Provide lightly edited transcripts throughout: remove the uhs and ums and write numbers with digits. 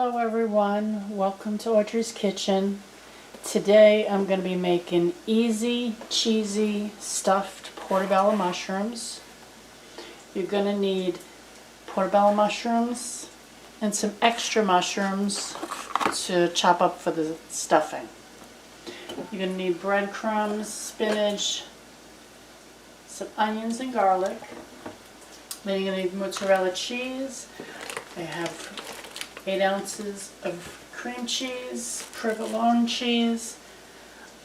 Hello everyone, welcome to Audrey's Kitchen. Today I'm going to be making easy, cheesy, stuffed portobello mushrooms. You're going to need portobello mushrooms and some extra mushrooms to chop up for the stuffing. You're going to need breadcrumbs, spinach, some onions and garlic. Then you're going to need mozzarella cheese. I have 8 ounces of cream cheese, provolone cheese,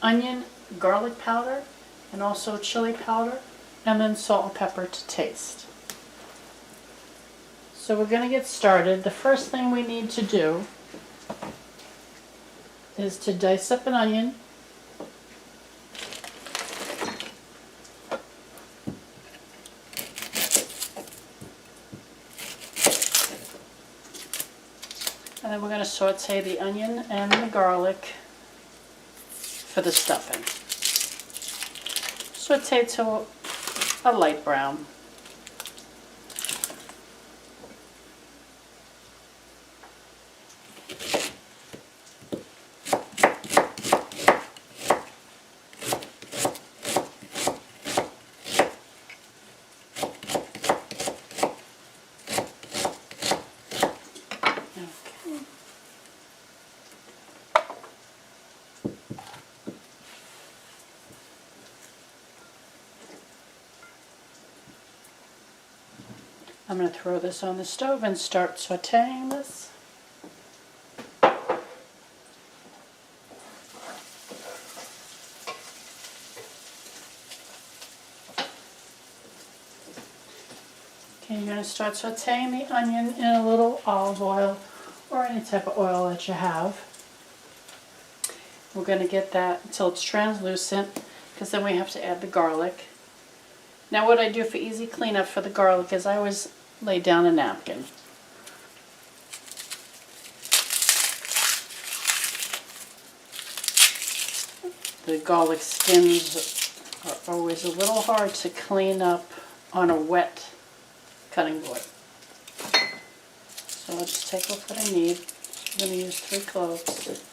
onion, garlic powder, and also chili powder, and then salt and pepper to taste. So we're going to get started. The first thing we need to do is to dice up an onion. And then we're going to saute the onion and the garlic for the stuffing. Saute to a light brown. I'm going to throw this on the stove and start sauteing this. Okay, you're going to start sauteing the onion in a little olive oil or any type of oil that you have. We're going to get that until it's translucent, because then we have to add the garlic. Now what I do for easy cleanup for the garlic is I always lay down a napkin. The garlic skins are always a little hard to clean up on a wet cutting board. So I'll just take off what I need. I'm going to use 3 cloves.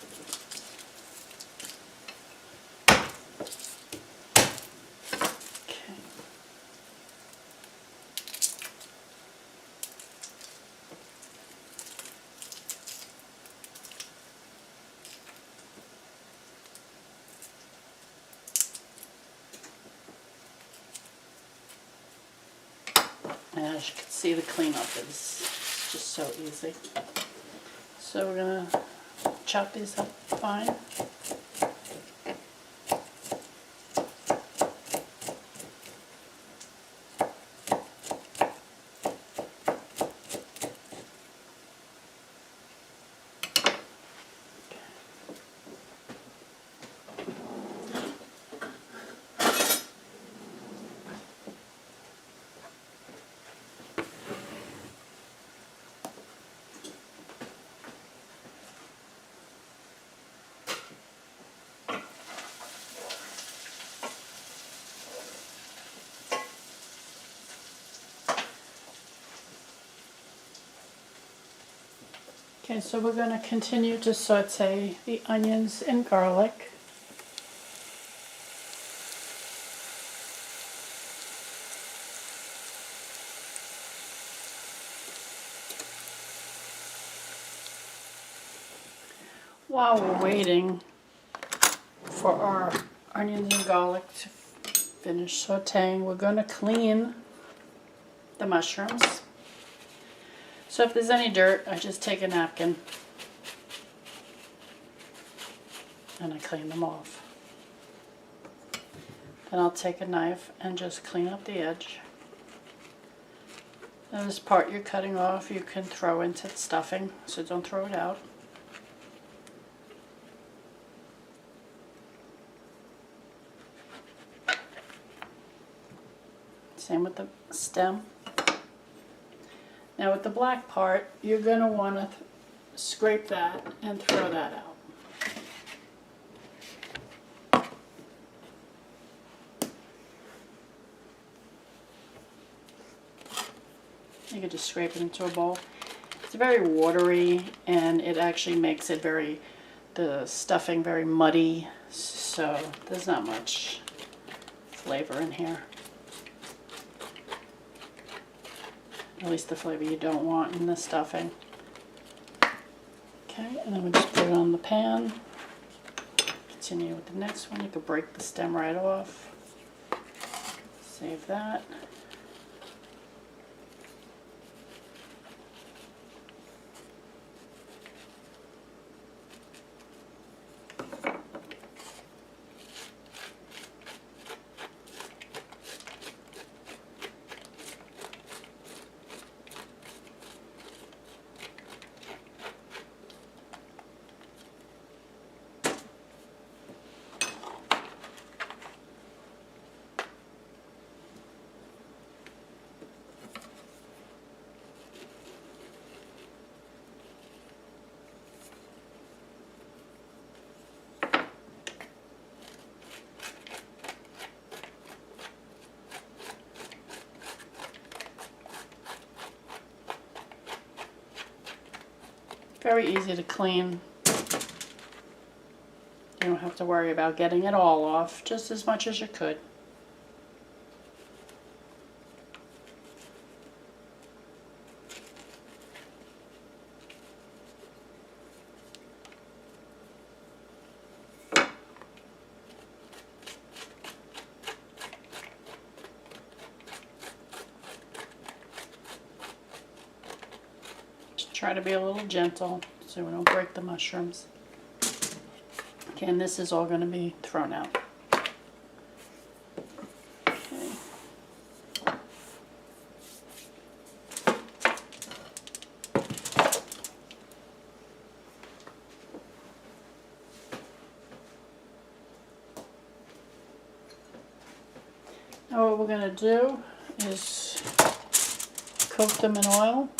And as you can see, the cleanup is just so easy. So we're going to chop these up fine. Okay, so we're going to continue to saute the onions and garlic. While we're waiting for our onions and garlic to finish sauteing, we're going to clean the mushrooms. So if there's any dirt, I just take a napkin and I clean them off. Then I'll take a knife and just clean up the edge. And this part you're cutting off, you can throw into the stuffing, so don't throw it out. Same with the stem. Now with the black part, you're going to want to scrape that and throw that out. You can just scrape it into a bowl. If very watery, and it actually makes it the stuffing very muddy, so there's not much flavor in here. At least the flavor you don't want in the stuffing. Okay, and then we just put it on the pan. Continue with the next one. You could break the stem right off. Save that. Very easy to clean. You don't have to worry about getting it all off, just as much as you could. Try to be a little gentle so we don't break the mushrooms. Okay, and this is all going to be thrown out. Okay. Now what we're going to do is coat them in oil.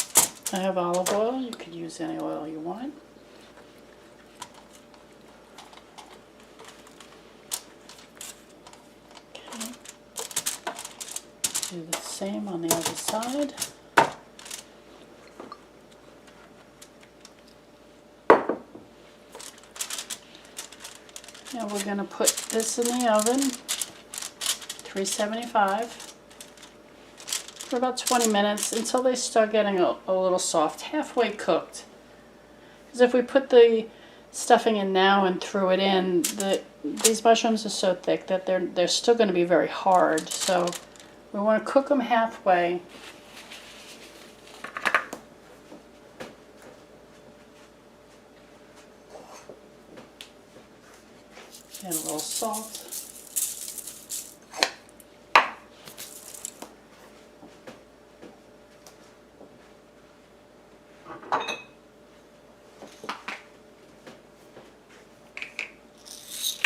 I have olive oil. You could use any oil you want. Okay. Do the same on the other side. Now we're going to put this in the oven, 375. For about 20 minutes until they start getting a little soft, halfway cooked. Because if we put the stuffing in now and threw it in, these mushrooms are so thick that they're still going to be very hard. So we want to cook them halfway. Add a little salt.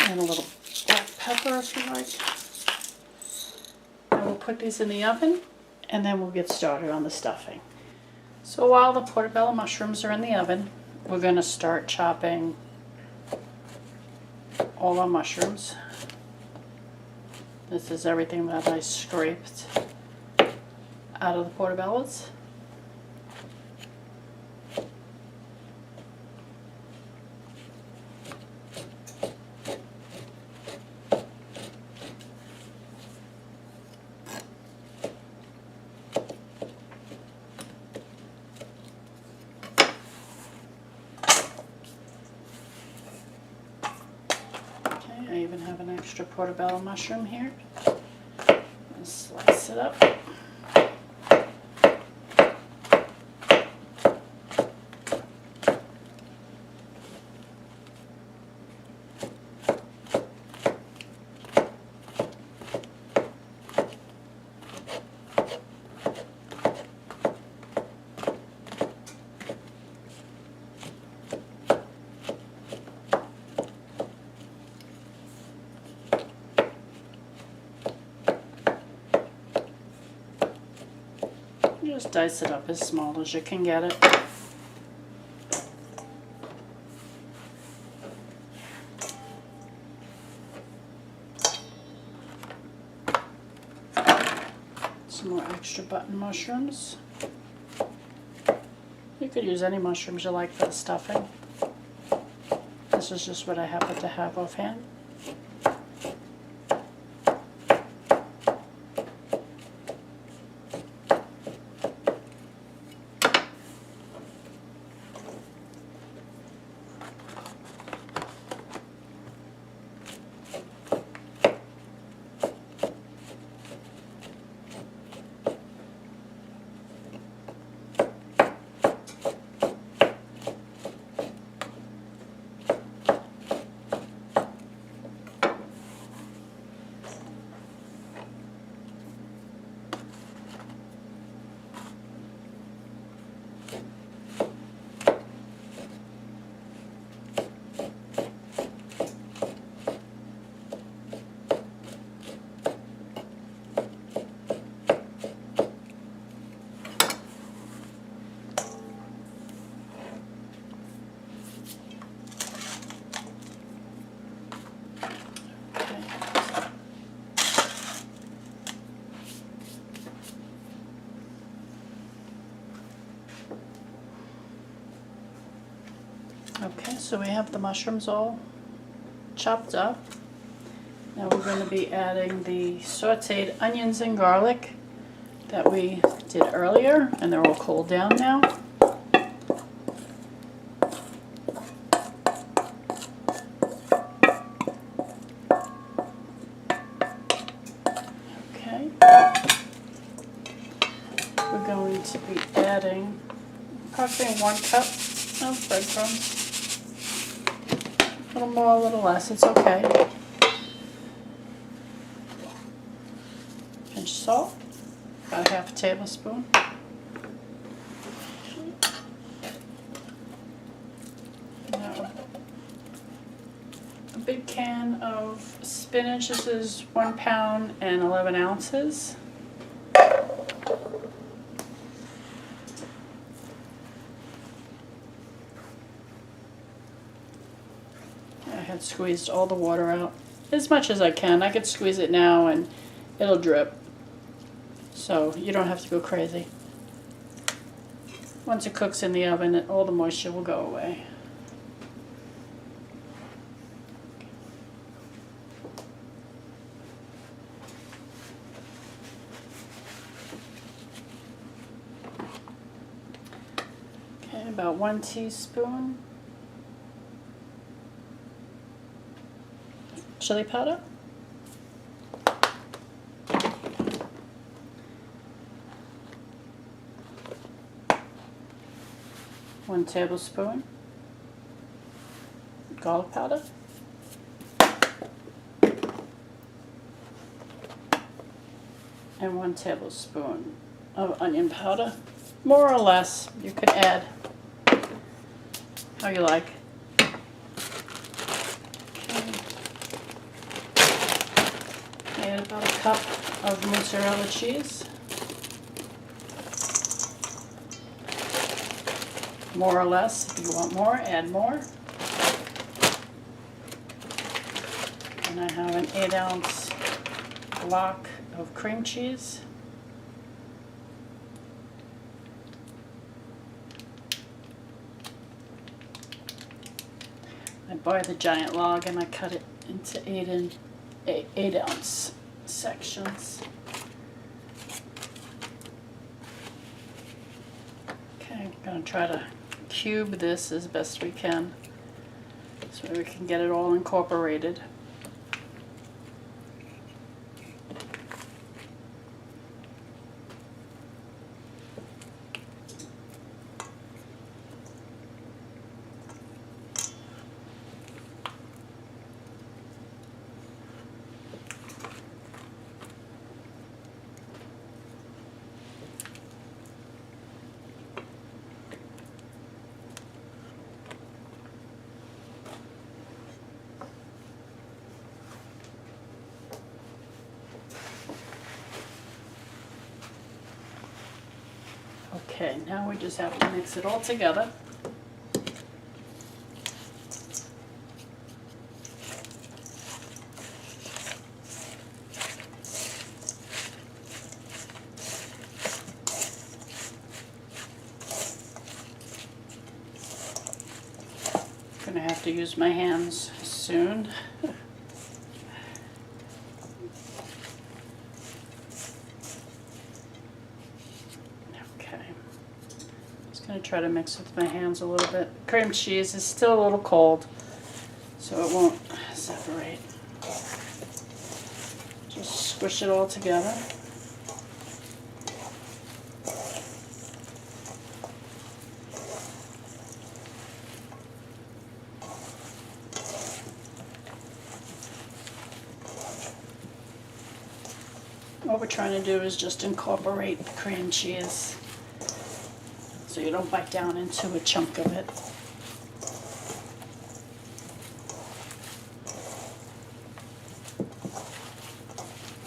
And a little black pepper if you like. And we'll put these in the oven and then we'll get started on the stuffing. So while the portobello mushrooms are in the oven, we're going to start chopping all our mushrooms. This is everything that I scraped out of the portobellos. I even have an extra portobello mushroom here. I'll slice it up. Just dice it up as small as you can get it. Some more extra button mushrooms. You could use any mushrooms you like for the stuffing. This is just what I happen to have offhand. Okay, so we have the mushrooms all chopped up. Now we're going to be adding the sauteed onions and garlic that we did earlier, and they're all cooled down now. Okay. We're going to be adding approximately 1 cup of breadcrumbs. A little more, a little less, it's okay. Pinch salt, about 1/2 tablespoon. Now, a big can of spinach. This is 1 pound and 11 ounces. I had squeezed all the water out as much as I can. I could squeeze it now and it'll drip, so you don't have to go crazy. Once it cooks in the oven, all the moisture will go away. Okay, about 1 teaspoon chili powder. 1 tablespoon garlic powder. And 1 tablespoon of onion powder. More or less, you could add how you like. Add about 1 cup of mozzarella cheese. More or less, if you want more, add more. And I have an 8-ounce block of cream cheese. I buy the giant log and I cut it into 8-ounce sections. Okay, I'm going to try to cube this as best we can so we can get it all incorporated. Okay, now we just have to mix it all together. gonna have to use my hands soon. Okay. Just gonna try to mix with my hands a little bit. Cream cheese is still a little cold, so it won't separate. Just squish it all together. What we're trying to do is just incorporate the cream cheese so you don't bite down into a chunk of it.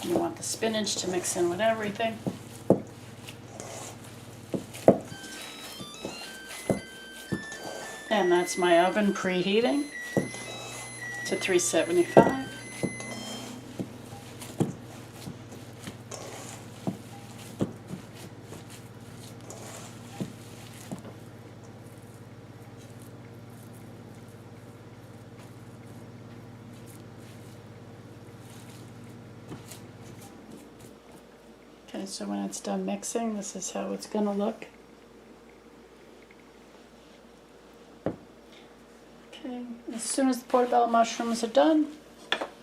You want the spinach to mix in with everything. And that's my oven preheating to 375. Okay, so when it's done mixing, this is how it's going to look. Okay, as soon as the portobello mushrooms are done,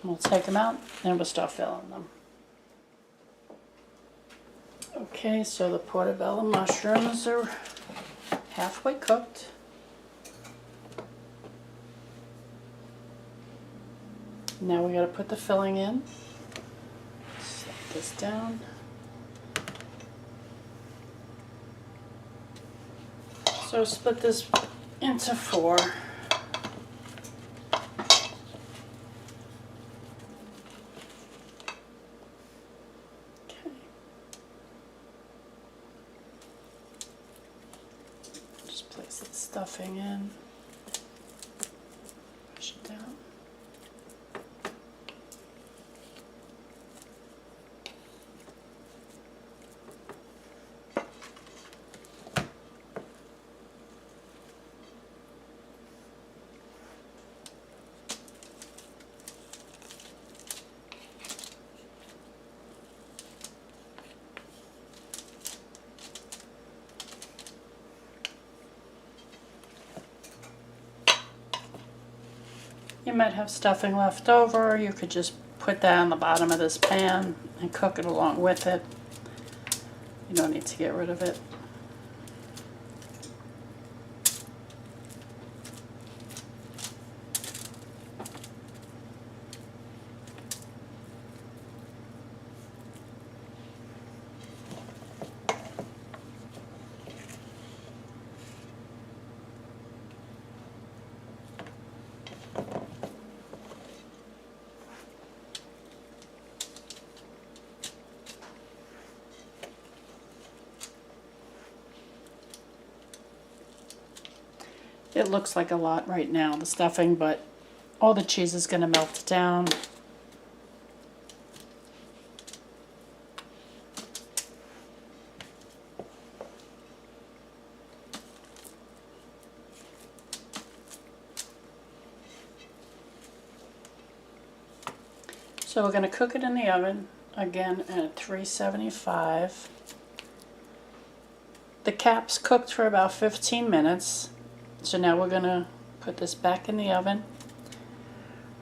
we'll take them out and we'll start filling them. Okay, so the portobello mushrooms are halfway cooked. Now we got to put the filling in. Set this down. So split this into 4. Just place the stuffing in. Push it down. You might have stuffing left over. You could just put that on the bottom of this pan and cook it along with it. You don't need to get rid of it. It looks like a lot right now, the stuffing, but all the cheese is going to melt down. So we're going to cook it in the oven, again at 375. The cap's cooked for about 15 minutes. So now we're going to put this back in the oven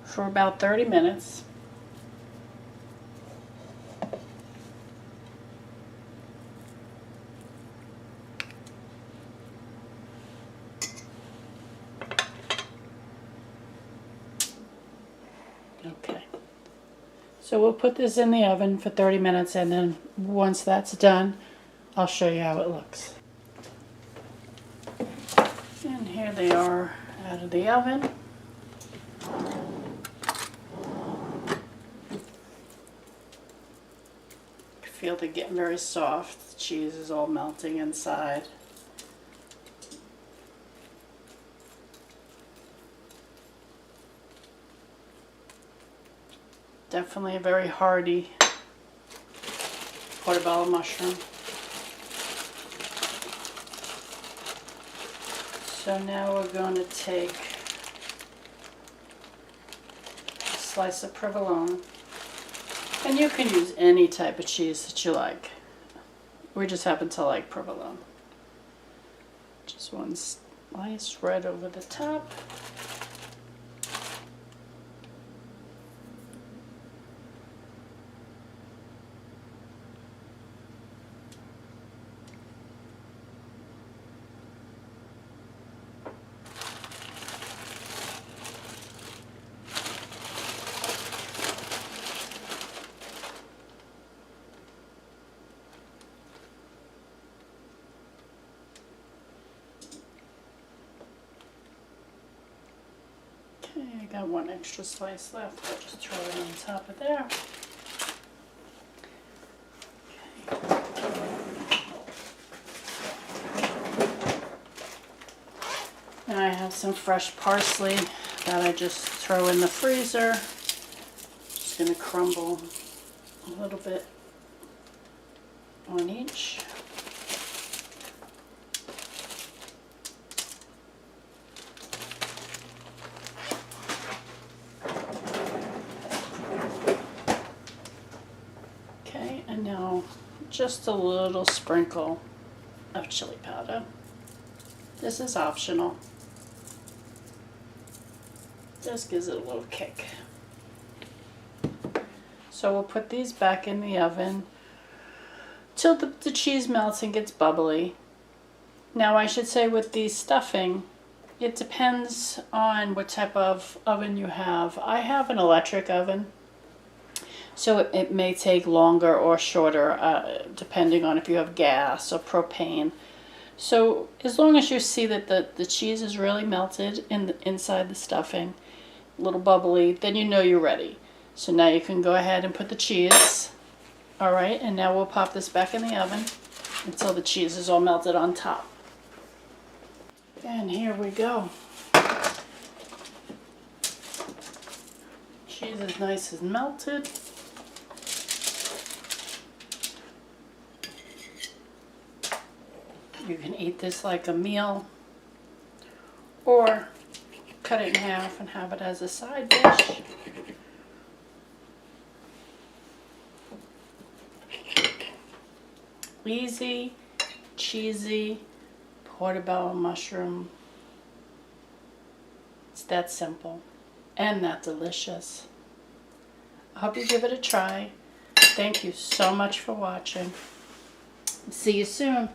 for about 30 minutes. Okay. So we'll put this in the oven for 30 minutes, and then once that's done, I'll show you how it looks. And here they are out of the oven. I feel they're getting very soft. The cheese is all melting inside. Definitely a very hearty portobello mushroom. So now we're going to take slice of provolone. And you can use any type of cheese that you like. We just happen to like provolone. Just one slice right over the top. I got one extra slice left. I'll just throw it on top of there. And I have some fresh parsley that I just throw in the freezer. Just going to crumble a little bit on each. And now just a little sprinkle of chili powder. This is optional. Just gives it a little kick. So we'll put these back in the oven till the cheese melts and gets bubbly. Now I should say with the stuffing, it depends on what type of oven you have. I have an electric oven. So it may take longer or shorter, depending on if you have gas or propane. So as long as you see that the cheese is really melted inside the stuffing, a little bubbly, then you know you're ready. So now you can go ahead and put the cheese. All right, and now we'll pop this back in the oven until the cheese is all melted on top. And here we go. Cheese is nice and melted. You can eat this like a meal, or cut it in half and have it as a side dish. Easy, cheesy, portobello mushroom. It's that simple and that delicious. I hope you give it a try. Thank you so much for watching. See you soon.